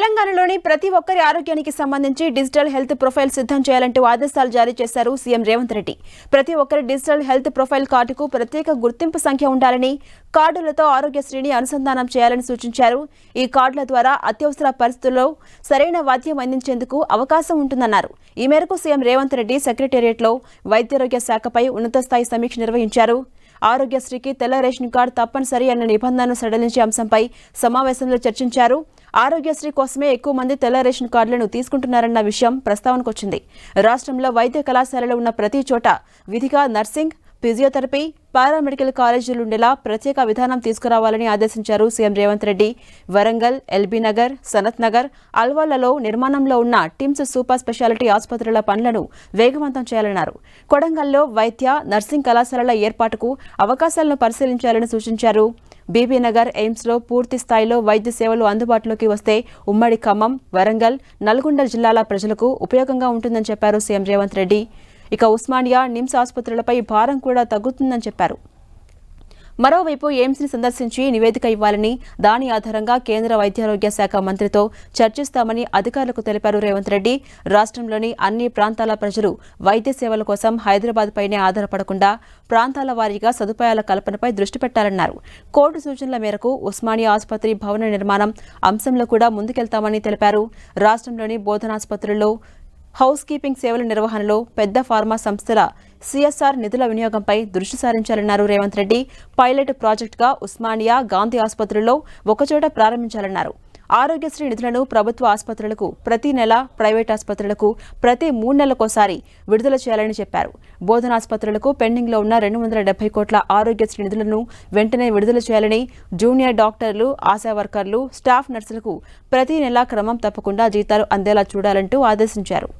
తెలంగాణలోని ప్రతి ఒక్కరి ఆరోగ్యానికి సంబంధించి డిజిటల్ హెల్త్ ప్రొఫైల్ సిద్ధం చేయాలంటూ ఆదేశాలు జారీ చేశారు సీఎం రేవంత్ రెడ్డి. ప్రతి ఒక్కరి డిజిటల్ హెల్త్ ప్రొఫైల్ కార్డుకు ప్రత్యేక గుర్తింపు సంఖ్య ఉండాలని, కార్డులతో ఆరోగ్యశ్రీని అనుసంధానం చేయాలని సూచించారు. ఈ కార్డుల ద్వారా అత్యవసర పరిస్థితుల్లో సరైన వైద్యం అందించేందుకు అవకాశం ఉంటుందన్నారు. ఈ మేరకు సీఎం రేవంత్ రెడ్డి సెక్రటేరియట్లో వైద్యారోగ్య శాఖపై ఉన్నత స్థాయి సమీక్ష నిర్వహించారు. ఆరోగ్యశ్రీకి తెల్ల రేషన్ కార్డు తప్పనిసరి అన్న నిబంధనను సడలించే అంశంపై సమావేశంలో చర్చించారు. ఆరోగ్యశ్రీ కోసమే ఎక్కువ మంది తెల్ల రేషన్ కార్డులను తీసుకుంటున్నారన్న విషయం ప్రస్తావనకొచ్చింది. రాష్ట్రంలో వైద్య కళాశాలలు ఉన్న ప్రతి చోట విధిగా నర్సింగ్, ఫిజియోథెరపీ, పారామెడికల్ కాలేజీలు ఉండేలా ప్రత్యేక విధానం తీసుకురావాలని ఆదేశించారు సీఎం రేవంత్ రెడ్డి. వరంగల్, ఎల్బీ నగర్, సనత్ నగర్, అల్వాలలో నిర్మాణంలో ఉన్న టిమ్స్ సూపర్ స్పెషాలిటీ ఆసుపత్రుల పనులను వేగవంతం చేయాలన్నారు. కొడంగల్లో వైద్య, నర్సింగ్ కళాశాలల ఏర్పాటుకు అవకాశాలను పరిశీలించాలని సూచించారు. బీబీనగర్, ఎయిమ్స్లో పూర్తి స్థాయిలో వైద్య సేవలు అందుబాటులోకి వస్తే ఉమ్మడి ఖమ్మం, వరంగల్, నల్గొండ జిల్లాల ప్రజలకు ఉపయోగంగా ఉంటుందని చెప్పారు సీఎం రేవంత్ రెడ్డి. ఇక ఉస్మానియా, నిమ్స్ ఆసుపత్రులపై భారం కూడా తగ్గుతుందని చెప్పారు. మరోవైపు ఎయిమ్స్ని సందర్శించి నివేదిక ఇవ్వాలని, దాని ఆధారంగా కేంద్ర వైద్యారోగ్య శాఖ మంత్రితో చర్చిస్తామని అధికారులకు తెలిపారు రేవంత్ రెడ్డి. రాష్ట్రంలోని అన్ని ప్రాంతాల ప్రజలు వైద్య సేవల కోసం హైదరాబాద్ పైనే ఆధారపడకుండా ప్రాంతాల వారీగా సదుపాయాల కల్పనపై దృష్టి పెట్టాలన్నారు. కోర్టు సూచనల మేరకు ఉస్మానియా ఆసుపత్రి భవన నిర్మాణం అంశంలో కూడా ముందుకెళ్తామని తెలిపారు. రాష్ట్రంలోని బోధనాసుపత్రుల్లో హౌస్ కీపింగ్ సేవల నిర్వహణలో పెద్ద ఫార్మా సంస్థల సిఎస్ఆర్ నిధుల వినియోగంపై దృష్టి సారించాలన్నారు రేవంత్ రెడ్డి. పైలట్ ప్రాజెక్టుగా ఉస్మానియా, గాంధీ ఆసుపత్రుల్లో ఒకచోట ప్రారంభించాలన్నారు. ఆరోగ్యశ్రీ నిధులను ప్రభుత్వ ఆసుపత్రులకు ప్రతి నెల, ప్రైవేట్ ఆసుపత్రులకు ప్రతి 3 నెలలకోసారి విడుదల చేయాలని చెప్పారు. బోధనాసుపత్రులకు పెండింగ్లో ఉన్న 270 కోట్ల ఆరోగ్యశ్రీ నిధులను వెంటనే విడుదల చేయాలని, జూనియర్ డాక్టర్లు, ఆశా వర్కర్లు, స్టాఫ్ నర్సులకు ప్రతి నెల క్రమం తప్పకుండా జీతాలు అందేలా చూడాలంటూ ఆదేశించారు.